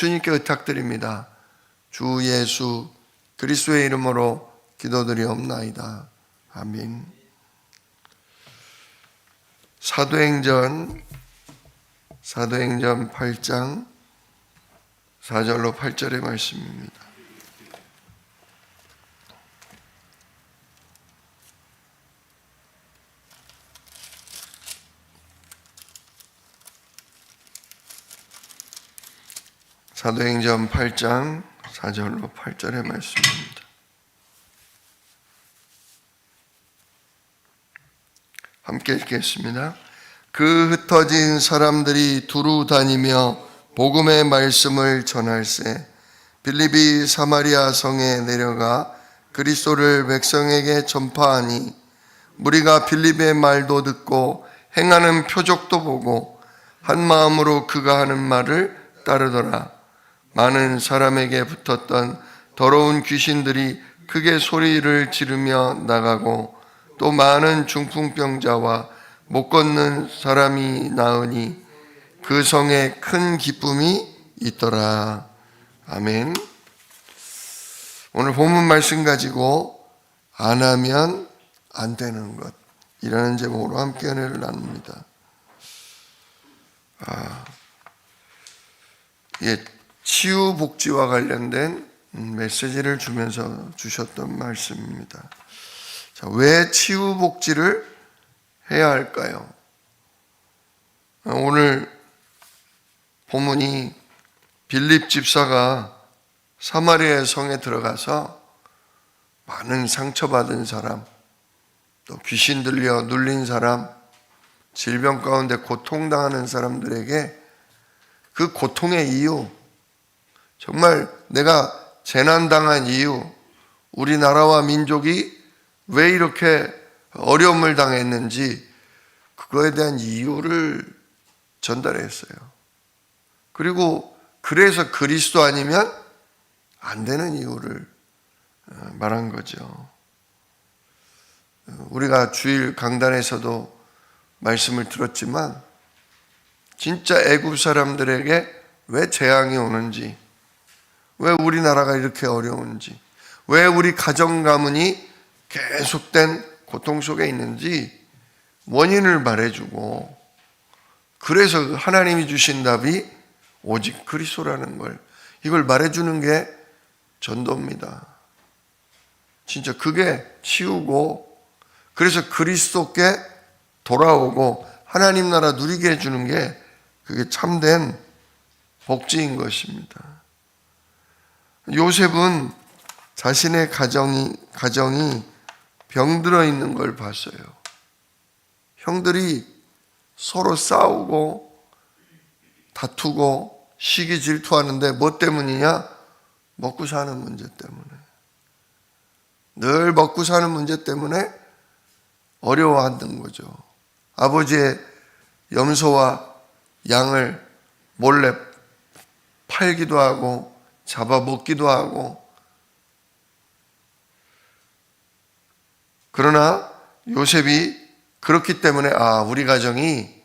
주님께 의탁드립니다. 주 예수 그리스도의 이름으로 기도드리옵나이다. 아멘. 사도행전 8장 4절로 8절의 말씀입니다. 사도행전 8장 4절로 8절의 말씀입니다. 함께 읽겠습니다. 그 흩어진 사람들이 두루 다니며 복음의 말씀을 전할세 빌립이 사마리아 성에 내려가 그리스도를 백성에게 전파하니 무리가 빌립의 말도 듣고 행하는 표적도 보고 한 마음으로 그가 하는 말을 따르더라. 많은 사람에게 붙었던 더러운 귀신들이 크게 소리를 지르며 나가고 또 많은 중풍병자와 못 걷는 사람이 나으니 그 성에 큰 기쁨이 있더라. 아멘. 오늘 본문 말씀 가지고 안 하면 안 되는 것, 이라는 제목으로 함께 은혜를 나눕니다. 치유복지와 관련된 메시지를 주면서 주셨던 말씀입니다. 자, 왜 치유복지를 해야 할까요? 오늘 본문이 빌립 집사가 사마리아 성에 들어가서 많은 상처받은 사람, 또 귀신 들려 눌린 사람, 질병 가운데 고통당하는 사람들에게 그 고통의 이유, 정말 내가 재난당한 이유, 우리나라와 민족이 왜 이렇게 어려움을 당했는지 그거에 대한 이유를 전달했어요. 그리고 그래서 그리스도 아니면 안 되는 이유를 말한 거죠. 우리가 주일 강단에서도 말씀을 들었지만 진짜 애굽 사람들에게 왜 재앙이 오는지, 왜 우리나라가 이렇게 어려운지, 왜 우리 가정 가문이 계속된 고통 속에 있는지 원인을 말해주고, 그래서 하나님이 주신 답이 오직 그리스도라는 걸, 이걸 말해주는 게 전도입니다. 진짜 그게 치우고, 그래서 그리스도께 돌아오고 하나님 나라 누리게 해주는 게 그게 참된 복지인 것입니다. 요셉은 자신의 가정이 병들어 있는 걸 봤어요. 형들이 서로 싸우고 다투고 시기 질투하는데 뭐 때문이냐? 먹고 사는 문제 때문에. 늘 먹고 사는 문제 때문에 어려워하는 거죠. 아버지의 염소와 양을 몰래 팔기도 하고 잡아먹기도 하고. 그러나 요셉이 그렇기 때문에 우리 가정이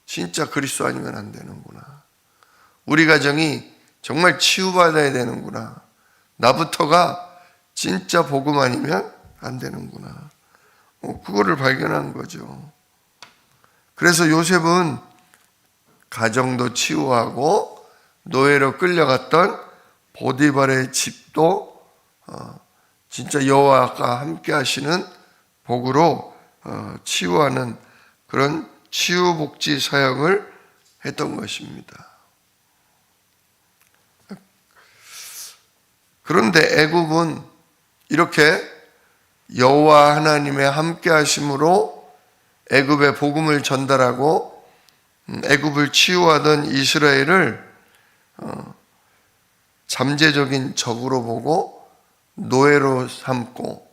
진짜 그리스도 아니면 안 되는구나. 우리 가정이 정말 치유받아야 되는구나. 나부터가 진짜 복음 아니면 안 되는구나. 그거를 발견한 거죠. 그래서 요셉은 가정도 치유하고 노예로 끌려갔던 보디발의 집도 진짜 여호와가 함께 하시는 복으로 치유하는 그런 치유복지 사역을 했던 것입니다. 그런데 애굽은 이렇게 여호와 하나님의 함께 하심으로 애굽의 복음을 전달하고 애굽을 치유하던 이스라엘을 잠재적인 적으로 보고 노예로 삼고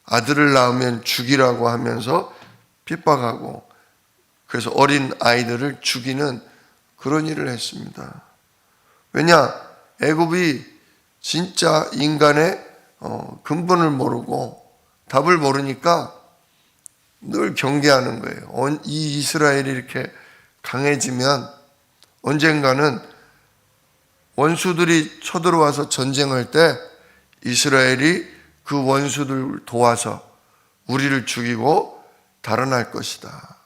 아들을 낳으면 죽이라고 하면서 핍박하고, 그래서 어린 아이들을 죽이는 그런 일을 했습니다. 왜냐? 애굽이 진짜 인간의 근본을 모르고 답을 모르니까 늘 경계하는 거예요. 이 이스라엘이 이렇게 강해지면 언젠가는 원수들이 쳐들어와서 전쟁할 때 이스라엘이 그 원수들 도와서 우리를 죽이고 달아날 것이다.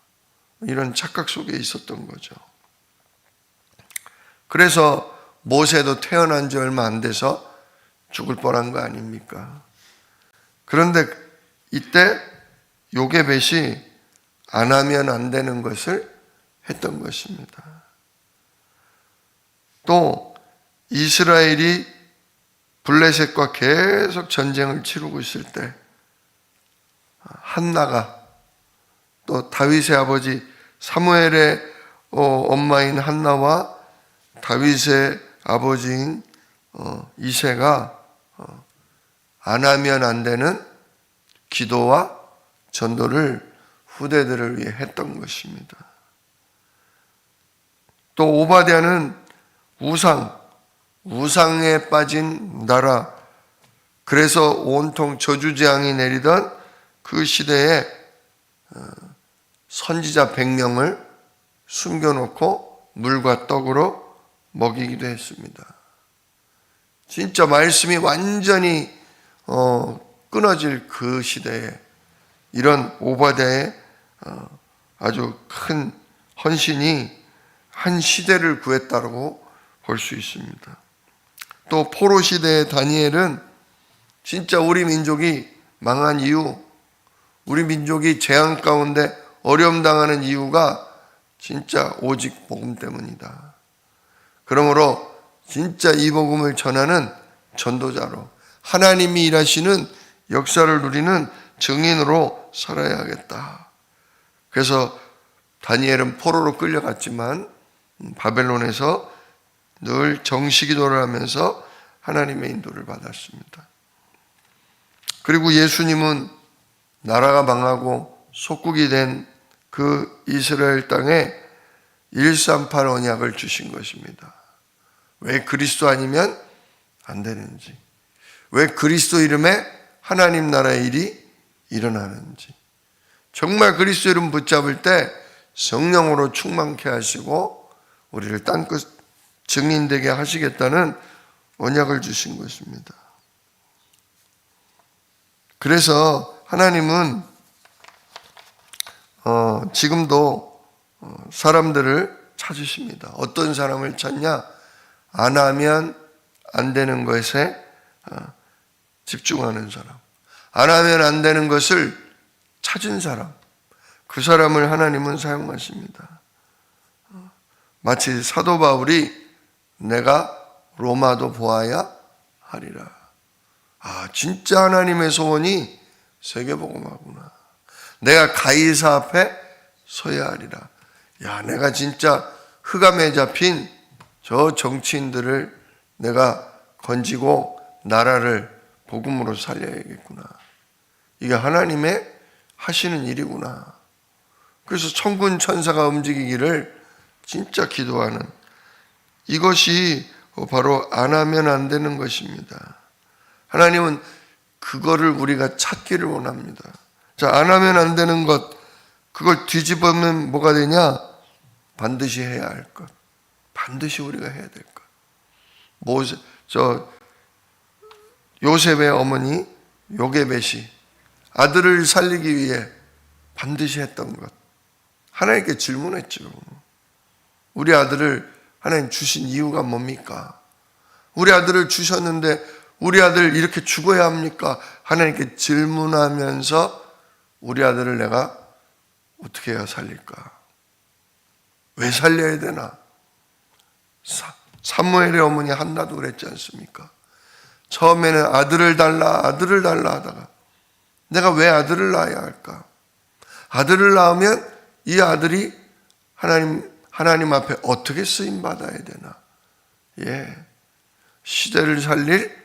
이런 착각 속에 있었던 거죠. 그래서 모세도 태어난 지 얼마 안 돼서 죽을 뻔한 거 아닙니까? 그런데 이때 요게벳이 안 하면 안 되는 것을 했던 것입니다. 또 이스라엘이 블레셋과 계속 전쟁을 치르고 있을 때 한나가 또 다윗의 아버지 사무엘의 엄마인 한나와 다윗의 아버지인 이새가 안 하면 안 되는 기도와 전도를 후대들을 위해 했던 것입니다. 또 오바댜는 우상에 빠진 나라, 그래서 온통 저주재앙이 내리던 그 시대에 선지자 100명을 숨겨놓고 물과 떡으로 먹이기도 했습니다. 진짜 말씀이 완전히 끊어질 그 시대에 이런 오바댜의 아주 큰 헌신이 한 시대를 구했다고 볼 수 있습니다. 또 포로 시대의 다니엘은 진짜 우리 민족이 망한 이유, 우리 민족이 재앙 가운데 어려움 당하는 이유가 진짜 오직 복음 때문이다. 그러므로 진짜 이 복음을 전하는 전도자로 하나님이 일하시는 역사를 누리는 증인으로 살아야겠다. 그래서 다니엘은 포로로 끌려갔지만 바벨론에서 늘 정시기도를 하면서 하나님의 인도를 받았습니다. 그리고 예수님은 나라가 망하고 속국이 된 그 이스라엘 땅에 138 언약을 주신 것입니다. 왜 그리스도 아니면 안 되는지, 왜 그리스도 이름에 하나님 나라의 일이 일어나는지, 정말 그리스도 이름 붙잡을 때 성령으로 충만케 하시고 우리를 땅끝 증인되게 하시겠다는 언약을 주신 것입니다. 그래서 하나님은 지금도 사람들을 찾으십니다. 어떤 사람을 찾냐? 안 하면 안 되는 것에 집중하는 사람, 안 하면 안 되는 것을 찾은 사람, 그 사람을 하나님은 사용하십니다. 마치 사도 바울이 내가 로마도 보아야 하리라. 진짜 하나님의 소원이 세계복음화구나. 내가 가이사 앞에 서야 하리라. 내가 진짜 흑암에 잡힌 저 정치인들을 내가 건지고 나라를 복음으로 살려야겠구나. 이게 하나님의 하시는 일이구나. 그래서 천군 천사가 움직이기를 진짜 기도하는, 이것이 바로 안 하면 안 되는 것입니다. 하나님은 그거를 우리가 찾기를 원합니다. 자, 안 하면 안 되는 것, 그걸 뒤집으면 뭐가 되냐? 반드시 해야 할 것, 반드시 우리가 해야 될 것. 요셉의 어머니 요게벳이 아들을 살리기 위해 반드시 했던 것, 하나님께 질문했죠. 우리 아들을 하나님 주신 이유가 뭡니까? 우리 아들을 주셨는데 우리 아들 이렇게 죽어야 합니까? 하나님께 질문하면서 우리 아들을 내가 어떻게 해야 살릴까? 왜 살려야 되나? 사무엘의 어머니 한나도 그랬지 않습니까? 처음에는 아들을 달라 하다가 내가 왜 아들을 낳아야 할까? 아들을 낳으면 이 아들이 하나님 앞에 어떻게 쓰임 받아야 되나? 시대를 살릴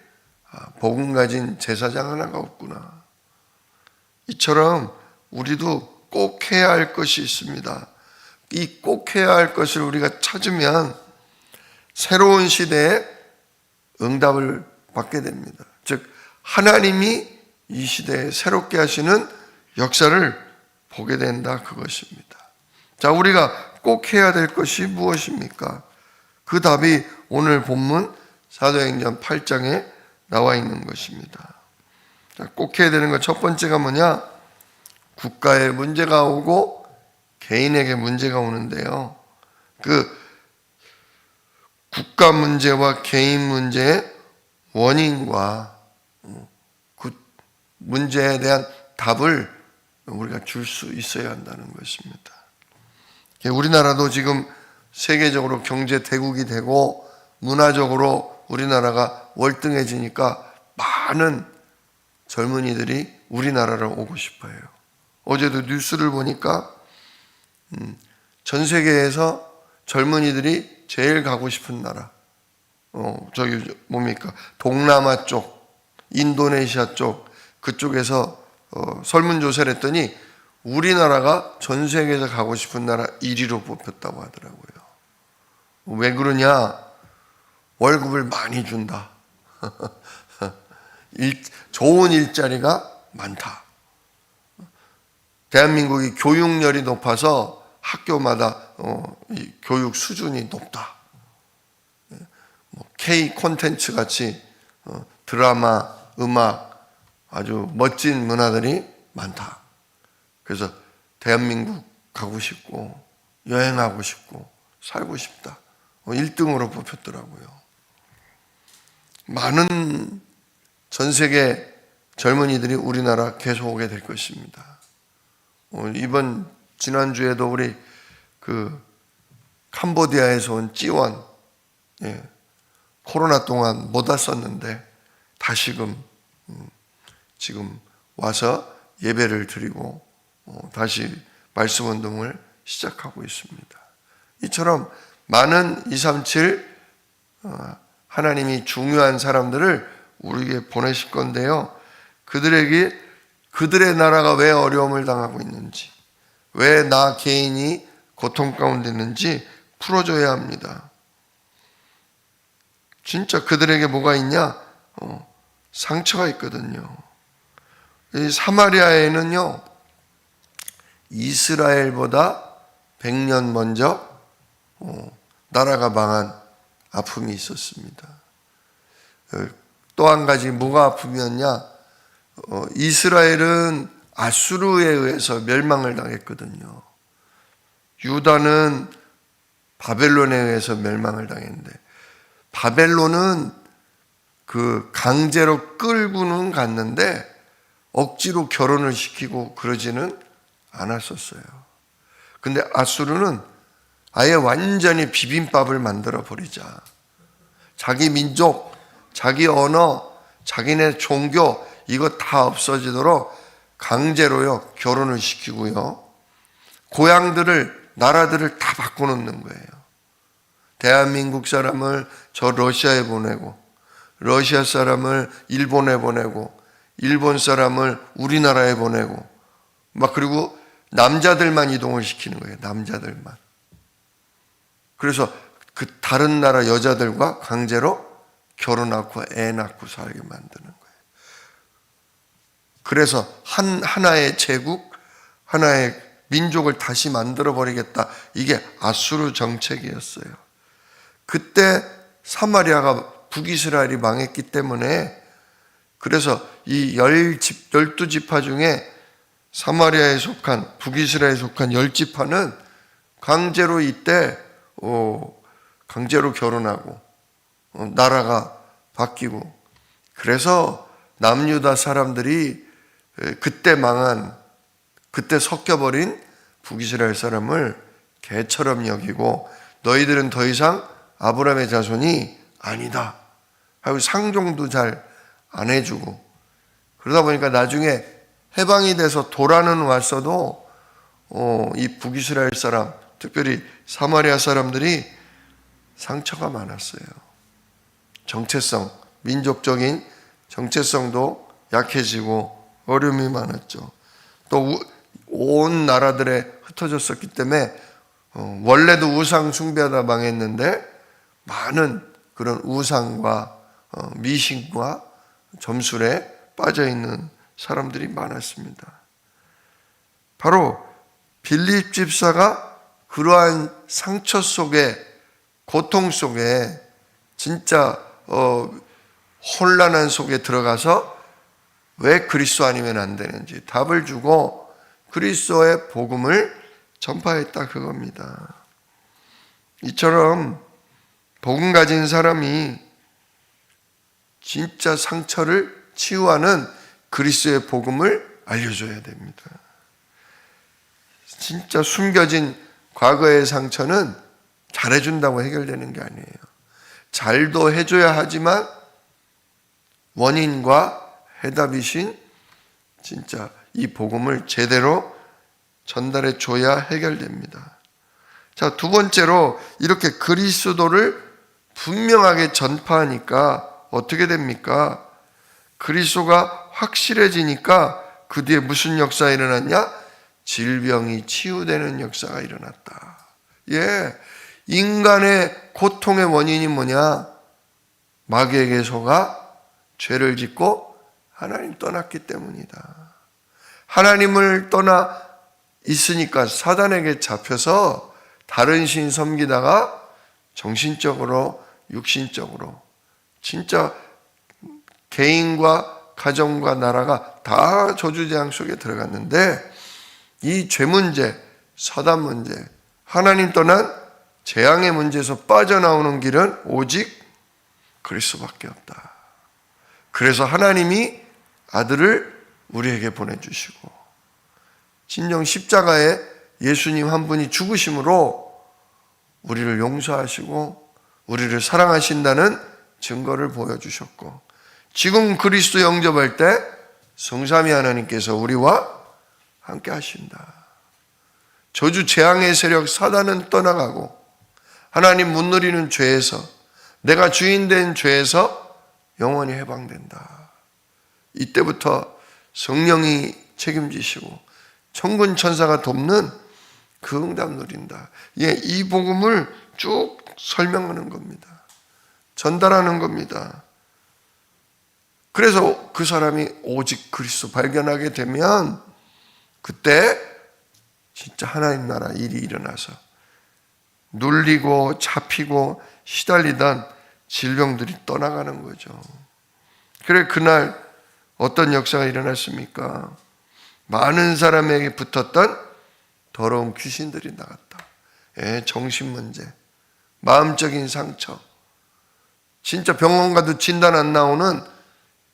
복음 가진 제사장 하나가 없구나. 이처럼 우리도 꼭 해야 할 것이 있습니다. 이 꼭 해야 할 것을 우리가 찾으면 새로운 시대에 응답을 받게 됩니다. 즉 하나님이 이 시대에 새롭게 하시는 역사를 보게 된다, 그것입니다. 자, 우리가 꼭 해야 될 것이 무엇입니까? 그 답이 오늘 본문 사도행전 8장에 나와 있는 것입니다. 꼭 해야 되는 것 첫 번째가 뭐냐? 국가에 문제가 오고 개인에게 문제가 오는데요. 그 국가 문제와 개인 문제의 원인과 그 문제에 대한 답을 우리가 줄 수 있어야 한다는 것입니다. 우리나라도 지금 세계적으로 경제 대국이 되고 문화적으로 우리나라가 월등해지니까 많은 젊은이들이 우리나라를 오고 싶어요. 어제도 뉴스를 보니까 전 세계에서 젊은이들이 제일 가고 싶은 나라, 저기 뭡니까? 동남아 쪽, 인도네시아 쪽, 그쪽에서 설문조사를 했더니 우리나라가 전 세계에서 가고 싶은 나라 1위로 뽑혔다고 하더라고요. 왜 그러냐? 월급을 많이 준다. 좋은 일자리가 많다. 대한민국이 교육열이 높아서 학교마다 이 교육 수준이 높다. K 콘텐츠 같이 드라마, 음악, 아주 멋진 문화들이 많다. 그래서 대한민국 가고 싶고 여행하고 싶고 살고 싶다. 1등으로 뽑혔더라고요. 많은 전 세계 젊은이들이 우리나라 계속 오게 될 것입니다. 지난주에도 우리 캄보디아에서 온 찌원, 코로나 동안 못 왔었는데 다시금 지금 와서 예배를 드리고 다시 말씀 운동을 시작하고 있습니다. 이처럼 많은 237 하나님이 중요한 사람들을 우리에게 보내실 건데요. 그들의 나라가 왜 어려움을 당하고 있는지, 왜 나 개인이 고통 가운데 있는지 풀어줘야 합니다. 진짜 그들에게 뭐가 있냐? 상처가 있거든요. 이 사마리아에는요, 이스라엘보다 100년 먼저 나라가 망한 아픔이 있었습니다. 또 한 가지 뭐가 아픔이었냐? 이스라엘은 아수르에 의해서 멸망을 당했거든요. 유다는 바벨론에 의해서 멸망을 당했는데, 바벨론은 강제로 끌고는 갔는데 억지로 결혼을 시키고 그러지는 않았었어요. 근데 아수르는 아예 완전히 비빔밥을 만들어 버리자. 자기 민족, 자기 언어, 자기네 종교 이거 다 없어지도록 강제로요 결혼을 시키고요. 고향들을, 나라들을 다 바꿔놓는 거예요. 대한민국 사람을 저 러시아에 보내고, 러시아 사람을 일본에 보내고, 일본 사람을 우리나라에 보내고, 그리고 남자들만 이동을 시키는 거예요. 남자들만. 그래서 그 다른 나라 여자들과 강제로 결혼하고 애 낳고 살게 만드는 거예요. 그래서 하나의 제국, 하나의 민족을 다시 만들어 버리겠다. 이게 아수르 정책이었어요. 그때 사마리아가 북이스라엘이 망했기 때문에, 그래서 이 12지파 중에 사마리아에 속한, 북이스라엘에 속한 10지파는 강제로 이때 강제로 결혼하고 나라가 바뀌고, 그래서 남유다 사람들이 그때 망한, 그때 섞여버린 북이스라엘 사람을 개처럼 여기고, 너희들은 더 이상 아브라함의 자손이 아니다 하고 상종도 잘 안 해주고, 그러다 보니까 나중에 해방이 돼서 도란은 왔어도 이 북이스라엘 사람, 특별히 사마리아 사람들이 상처가 많았어요. 정체성, 민족적인 정체성도 약해지고 어려움이 많았죠. 또 온 나라들에 흩어졌었기 때문에 원래도 우상 숭배하다 망했는데 많은 그런 우상과 미신과 점술에 빠져있는 사람들이 많았습니다. 바로 빌립 집사가 그러한 상처 속에, 고통 속에 진짜 혼란한 속에 들어가서 왜 그리스도 아니면 안 되는지 답을 주고 그리스도의 복음을 전파했다 그겁니다. 이처럼 복음 가진 사람이 진짜 상처를 치유하는 그리스도의 복음을 알려줘야 됩니다. 진짜 숨겨진 과거의 상처는 잘해준다고 해결되는 게 아니에요. 잘도 해줘야 하지만 원인과 해답이신 진짜 이 복음을 제대로 전달해 줘야 해결됩니다. 자, 두 번째로 이렇게 그리스도를 분명하게 전파하니까 어떻게 됩니까? 그리스도가 확실해지니까 그 뒤에 무슨 역사가 일어났냐? 질병이 치유되는 역사가 일어났다. 인간의 고통의 원인이 뭐냐? 마귀에게 속아 죄를 짓고 하나님 떠났기 때문이다. 하나님을 떠나 있으니까 사단에게 잡혀서 다른 신 섬기다가 정신적으로 육신적으로 진짜 개인과 가정과 나라가 다 저주재앙 속에 들어갔는데 이 죄 문제, 사단 문제, 하나님 떠난 재앙의 문제에서 빠져나오는 길은 오직 그리스도밖에 없다. 그래서 하나님이 아들을 우리에게 보내주시고 진정 십자가에 예수님 한 분이 죽으심으로 우리를 용서하시고 우리를 사랑하신다는 증거를 보여주셨고 지금 그리스도 영접할 때 성삼위 하나님께서 우리와 함께 하신다. 저주 재앙의 세력 사단은 떠나가고 하나님 못 누리는 죄에서 내가 주인된 죄에서 영원히 해방된다. 이때부터 성령이 책임지시고 천군 천사가 돕는 그 응답 누린다. 이 복음을 쭉 설명하는 겁니다. 전달하는 겁니다. 그래서 그 사람이 오직 그리스도 발견하게 되면 그때 진짜 하나님 나라 일이 일어나서 눌리고 잡히고 시달리던 질병들이 떠나가는 거죠. 그래 그날 어떤 역사가 일어났습니까? 많은 사람에게 붙었던 더러운 귀신들이 나갔다. 정신 문제, 마음적인 상처, 진짜 병원 가도 진단 안 나오는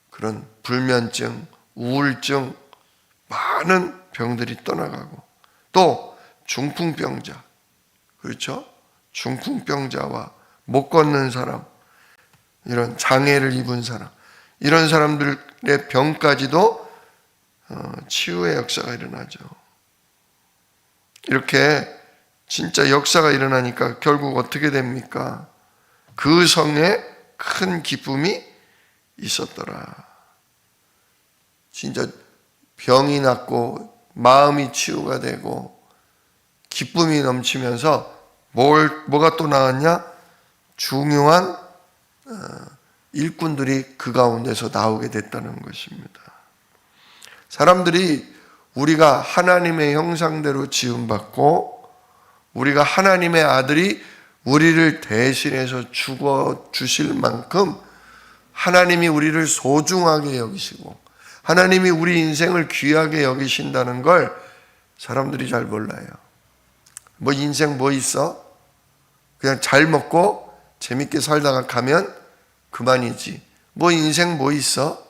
그런 불면증, 우울증, 많은 병들이 떠나가고 또 중풍병자, 그렇죠? 중풍병자와 못 걷는 사람, 이런 장애를 입은 사람, 이런 사람들의 병까지도 치유의 역사가 일어나죠. 이렇게 진짜 역사가 일어나니까 결국 어떻게 됩니까? 그 성에 큰 기쁨이 있었더라. 진짜 병이 낫고 마음이 치유가 되고 기쁨이 넘치면서 뭐가 또 나왔냐? 중요한 일꾼들이 그 가운데서 나오게 됐다는 것입니다. 사람들이 우리가 하나님의 형상대로 지음받고 우리가 하나님의 아들이 우리를 대신해서 죽어 주실 만큼 하나님이 우리를 소중하게 여기시고 하나님이 우리 인생을 귀하게 여기신다는 걸 사람들이 잘 몰라요. 뭐 인생 뭐 있어? 그냥 잘 먹고 재밌게 살다가 가면 그만이지. 뭐 인생 뭐 있어?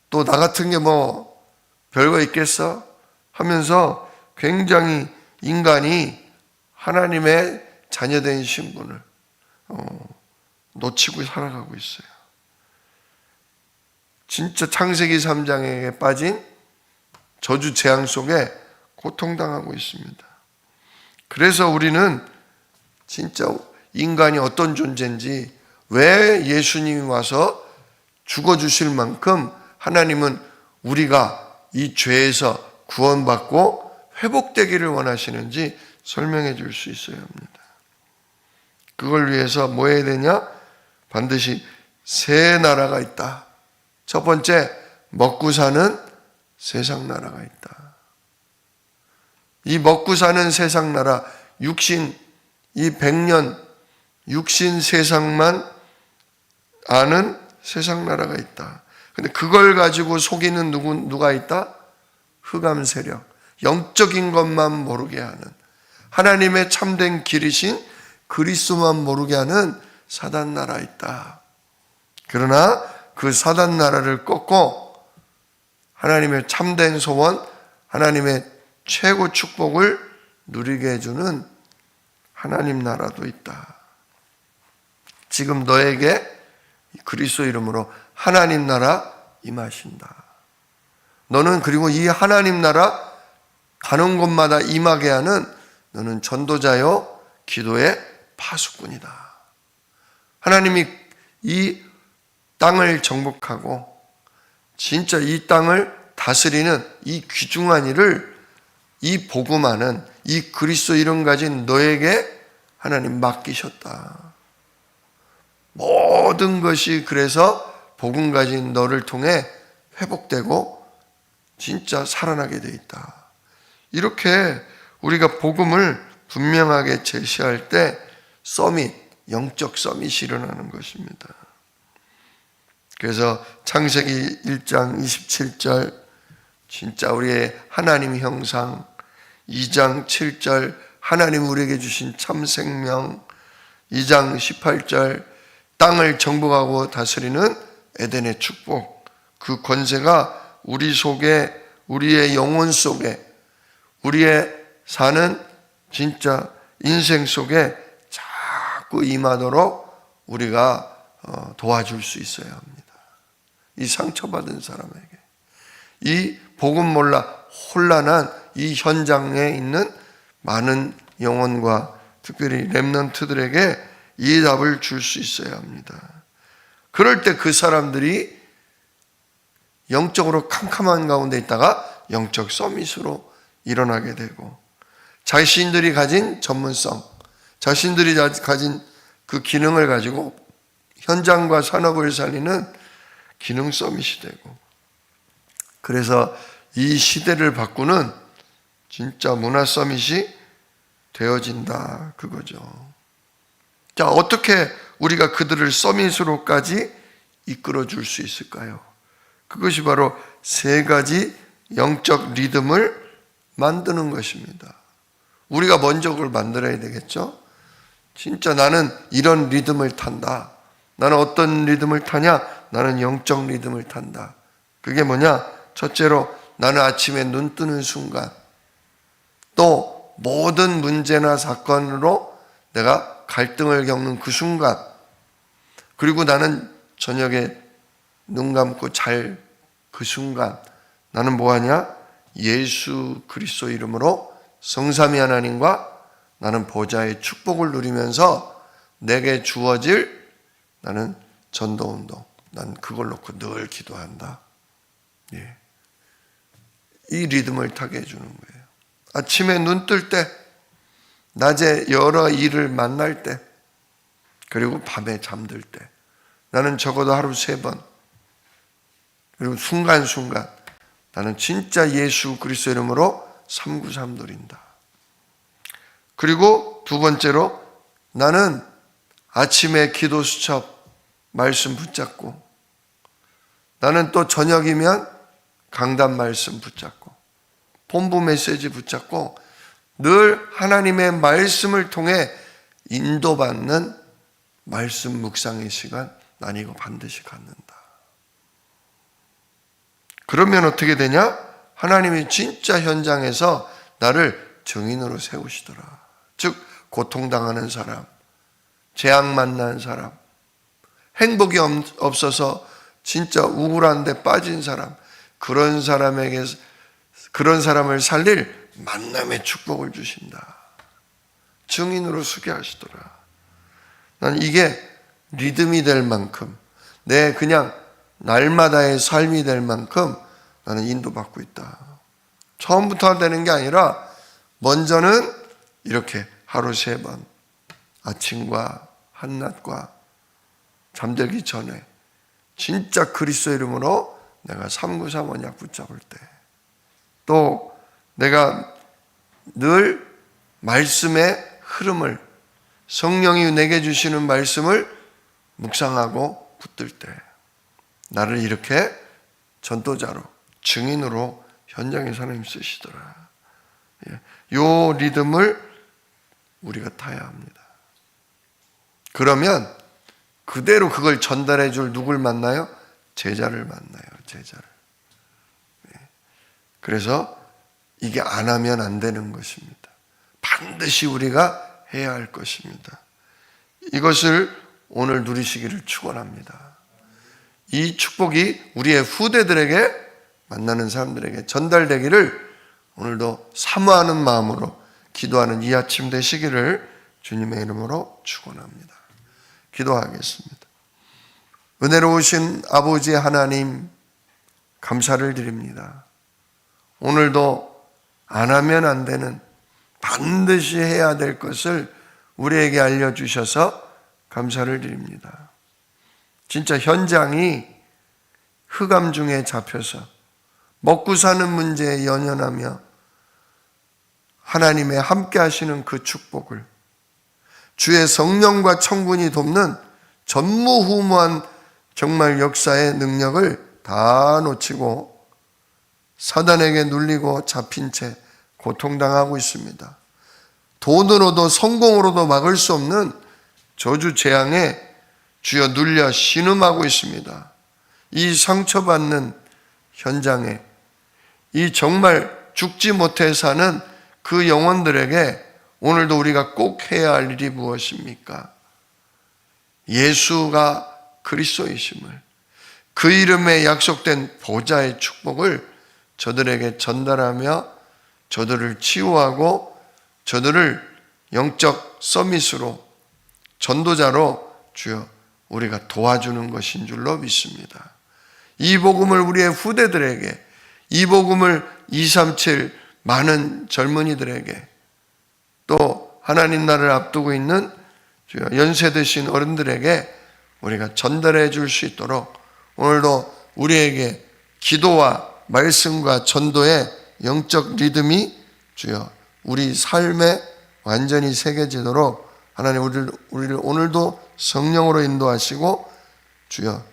또 나 같은 게 뭐 별거 있겠어? 하면서 굉장히 인간이 하나님의 자녀된 신분을 놓치고 살아가고 있어요. 진짜 창세기 3장에 빠진 저주 재앙 속에 고통당하고 있습니다. 그래서 우리는 진짜 인간이 어떤 존재인지 왜 예수님이 와서 죽어주실 만큼 하나님은 우리가 이 죄에서 구원받고 회복되기를 원하시는지 설명해 줄 수 있어야 합니다. 그걸 위해서 뭐 해야 되냐? 반드시 세 나라가 있다. 첫 번째, 먹고 사는 세상 나라가 있다. 이 먹고 사는 세상 나라, 육신, 이 100년, 육신 세상만 아는 세상 나라가 있다. 근데 그걸 가지고 속이는 누가 있다? 흑암 세력. 영적인 것만 모르게 하는, 하나님의 참된 길이신 그리스도만 모르게 하는 사단 나라 있다. 그러나 그 사단 나라를 꺾고 하나님의 참된 소원, 하나님의 최고 축복을 누리게 해주는 하나님 나라도 있다. 지금 너에게 그리스도 이름으로 하나님 나라 임하신다. 너는 그리고 이 하나님 나라 가는 곳마다 임하게 하는 너는 전도자요 기도의 파수꾼이다. 하나님이 이 땅을 정복하고 진짜 이 땅을 다스리는 이 귀중한 일을 이 복음하는 이 그리스도 이름 가진 너에게 하나님 맡기셨다. 모든 것이 그래서 복음 가진 너를 통해 회복되고 진짜 살아나게 돼 있다. 이렇게 우리가 복음을 분명하게 제시할 때 서밋, 영적 서밋이 일어나는 것입니다. 그래서 창세기 1장 27절 진짜 우리의 하나님 형상, 2장 7절 하나님 우리에게 주신 참 생명, 2장 18절 땅을 정복하고 다스리는 에덴의 축복, 그 권세가 우리 속에, 우리의 영혼 속에, 우리의 사는 진짜 인생 속에 자꾸 임하도록 우리가 도와줄 수 있어야 합니다. 이 상처받은 사람에게, 이 복음 몰라 혼란한 이 현장에 있는 많은 영혼과 특별히 렘넌트들에게 이 답을 줄 수 있어야 합니다. 그럴 때 그 사람들이 영적으로 캄캄한 가운데 있다가 영적 서밋으로 일어나게 되고, 자신들이 가진 전문성, 자신들이 가진 그 기능을 가지고 현장과 산업을 살리는 기능 서밋이 되고, 그래서 이 시대를 바꾸는 진짜 문화 서밋이 되어진다, 그거죠. 자, 어떻게 우리가 그들을 서밋으로까지 이끌어 줄 수 있을까요? 그것이 바로 세 가지 영적 리듬을 만드는 것입니다. 우리가 먼저 그걸 만들어야 되겠죠? 진짜 나는 이런 리듬을 탄다. 나는 어떤 리듬을 타냐? 나는 영적 리듬을 탄다. 그게 뭐냐? 첫째로 나는 아침에 눈 뜨는 순간, 또 모든 문제나 사건으로 내가 갈등을 겪는 그 순간, 그리고 나는 저녁에 눈 감고 잘 그 순간 나는 뭐하냐? 예수 그리스도 이름으로 성삼위 하나님과 나는 보좌의 축복을 누리면서 내게 주어질 나는 전도운동, 난 그걸 놓고 늘 기도한다. 예. 이 리듬을 타게 해주는 거예요. 아침에 눈 뜰 때, 낮에 여러 일을 만날 때, 그리고 밤에 잠들 때 나는 적어도 하루 3번, 그리고 순간순간 나는 진짜 예수 그리스도 이름으로 393 누린다. 그리고 두 번째로 나는 아침에 기도 수첩 말씀 붙잡고, 나는 또 저녁이면 강단 말씀 붙잡고, 본부 메시지 붙잡고 늘 하나님의 말씀을 통해 인도받는 말씀 묵상의 시간, 난 이거 반드시 갖는다. 그러면 어떻게 되냐? 하나님이 진짜 현장에서 나를 증인으로 세우시더라. 즉 고통당하는 사람, 재앙 만난 사람, 행복이 없어서 진짜 우울한 데 빠진 사람, 그런 사람에게, 그런 사람을 살릴 만남의 축복을 주신다. 증인으로 서게 하시더라. 난 이게 리듬이 될 만큼, 내 그냥 날마다의 삶이 될 만큼 나는 인도받고 있다. 처음부터 되는 게 아니라 먼저는 이렇게 하루 3번, 아침과 한낮과 잠들기 전에 진짜 그리스도 이름으로 내가 393 언약 붙잡을 때, 또 내가 늘 말씀의 흐름을 성령이 내게 주시는 말씀을 묵상하고 붙들 때 나를 이렇게 전도자로, 증인으로 현장에 하나님 쓰시더라. 요 리듬을 우리가 타야 합니다. 그러면 그대로 그걸 전달해 줄 누굴 만나요? 제자를 만나요. 제자를. 그래서 이게 안 하면 안 되는 것입니다. 반드시 우리가 해야 할 것입니다. 이것을 오늘 누리시기를 축원합니다. 이 축복이 우리의 후대들에게, 만나는 사람들에게 전달되기를 오늘도 사모하는 마음으로 기도하는 이 아침 되시기를 주님의 이름으로 축원합니다. 기도하겠습니다. 은혜로우신 아버지 하나님, 감사를 드립니다. 오늘도 안 하면 안 되는, 반드시 해야 될 것을 우리에게 알려주셔서 감사를 드립니다. 진짜 현장이 흑암 중에 잡혀서 먹고 사는 문제에 연연하며 하나님의 함께 하시는 그 축복을, 주의 성령과 청군이 돕는 전무후무한 정말 역사의 능력을 다 놓치고 사단에게 눌리고 잡힌 채 고통당하고 있습니다. 돈으로도 성공으로도 막을 수 없는 저주 재앙에 주여 눌려 신음하고 있습니다. 이 상처받는 현장에, 이 정말 죽지 못해 사는 그 영혼들에게 오늘도 우리가 꼭 해야 할 일이 무엇입니까? 예수가 그리스도이심을, 그 이름에 약속된 보좌의 축복을 저들에게 전달하며 저들을 치유하고 저들을 영적 서밋으로, 전도자로 주여 우리가 도와주는 것인 줄로 믿습니다. 이 복음을 우리의 후대들에게, 이 복음을 237 많은 젊은이들에게, 또 하나님 나라를 앞두고 있는 주여 연세 드신 어른들에게 우리가 전달해 줄 수 있도록 오늘도 우리에게 기도와 말씀과 전도의 영적 리듬이 주여 우리 삶에 완전히 새겨지도록 하나님 우리를 오늘도 성령으로 인도하시고 주여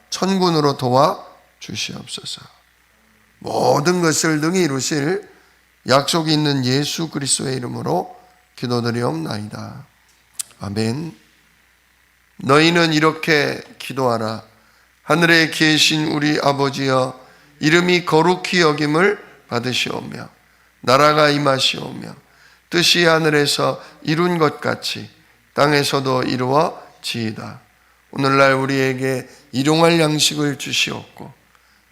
천군으로 도와 주시옵소서. 모든 것을 능히 이루실 약속이 있는 예수 그리스도의 이름으로 기도드리옵나이다. 아멘. 너희는 이렇게 기도하라. 하늘에 계신 우리 아버지여, 이름이 거룩히 여김을 받으시오며 나라가 임하시오며 뜻이 하늘에서 이룬 것 같이 땅에서도 이루어지이다. 오늘날 우리에게 일용할 양식을 주시옵고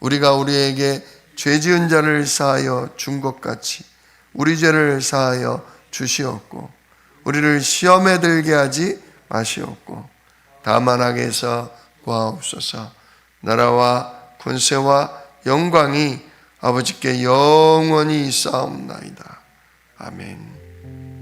우리가 우리에게 죄 지은 자를 사하여 준 것 같이 우리 죄를 사하여 주시옵고 우리를 시험에 들게 하지 마시옵고 다만 악에서 구하옵소서. 나라와 권세와 영광이 아버지께 영원히 있사옵나이다. 아멘.